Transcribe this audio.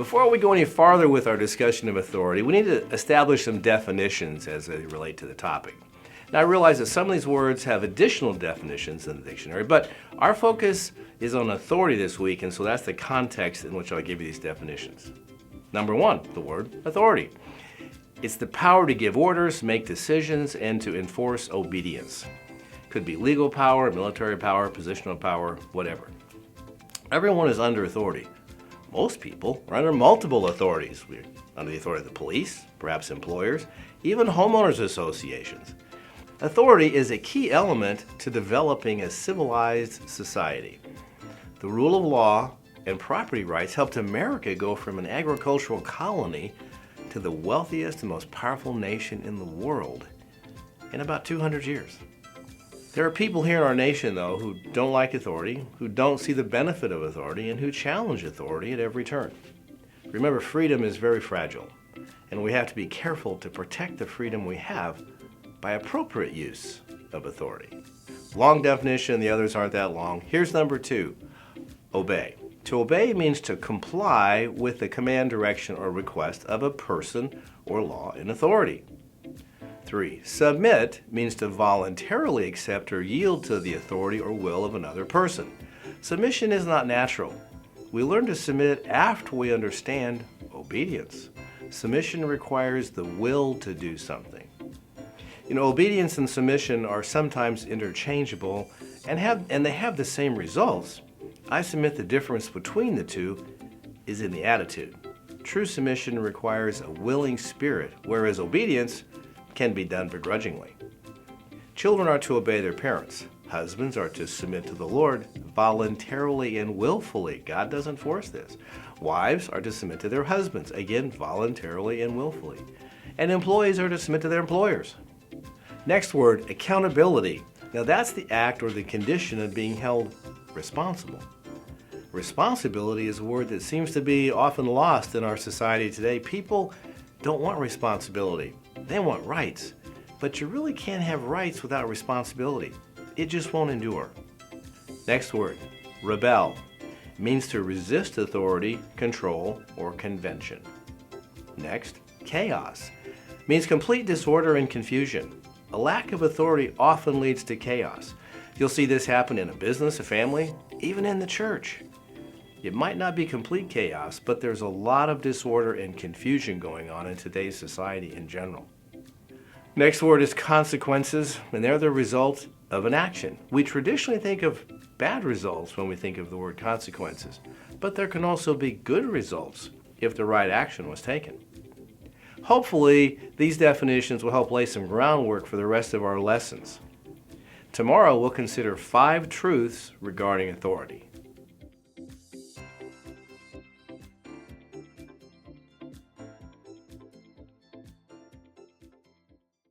Before we go any farther with our discussion of authority, we need to establish some definitions as they relate to the topic. Now, I realize that some of these words have additional definitions in the dictionary, but our focus is on authority this week, and so that's the context in which I'll give you these definitions. Number one, the word authority. It's the power to give orders, make decisions, and to enforce obedience. Could be legal power, military power, positional power, whatever. Everyone is under authority. Most people are under multiple authorities. We're under the authority of the police, perhaps employers, even homeowners associations. Authority is a key element to developing a civilized society. The rule of law and property rights helped America go from an agricultural colony to the wealthiest and most powerful nation in the world in about 200 years. There are people here in our nation, though, who don't like authority, who don't see the benefit of authority, and who challenge authority at every turn. Remember, freedom is very fragile, and we have to be careful to protect the freedom we have by appropriate use of authority. Long definition, the others aren't that long. Here's number two, obey. To obey means to comply with the command, direction, or request of a person or law in authority. 3. Submit means to voluntarily accept or yield to the authority or will of another person. Submission is not natural. We learn to submit after we understand obedience. Submission requires the will to do something. Obedience and submission are sometimes interchangeable and they have the same results. I submit the difference between the two is in the attitude. True submission requires a willing spirit, whereas obedience can be done begrudgingly. Children are to obey their parents. Husbands are to submit to the Lord voluntarily and willfully. God doesn't force this. Wives are to submit to their husbands, again, voluntarily and willfully. And employees are to submit to their employers. Next word, accountability. Now that's the act or the condition of being held responsible. Responsibility is a word that seems to be often lost in our society today. People don't want responsibility. They want rights. But you really can't have rights without responsibility. It just won't endure. Next word, rebel. It means to resist authority, control, or convention. Next, chaos. It means complete disorder and confusion. A lack of authority often leads to chaos. You'll see this happen in a business, a family, even in the church. It might not be complete chaos, but there's a lot of disorder and confusion going on in today's society in general. Next word is consequences, and they're the result of an action. We traditionally think of bad results when we think of the word consequences, but there can also be good results if the right action was taken. Hopefully, these definitions will help lay some groundwork for the rest of our lessons. Tomorrow, we'll consider 5 truths regarding authority.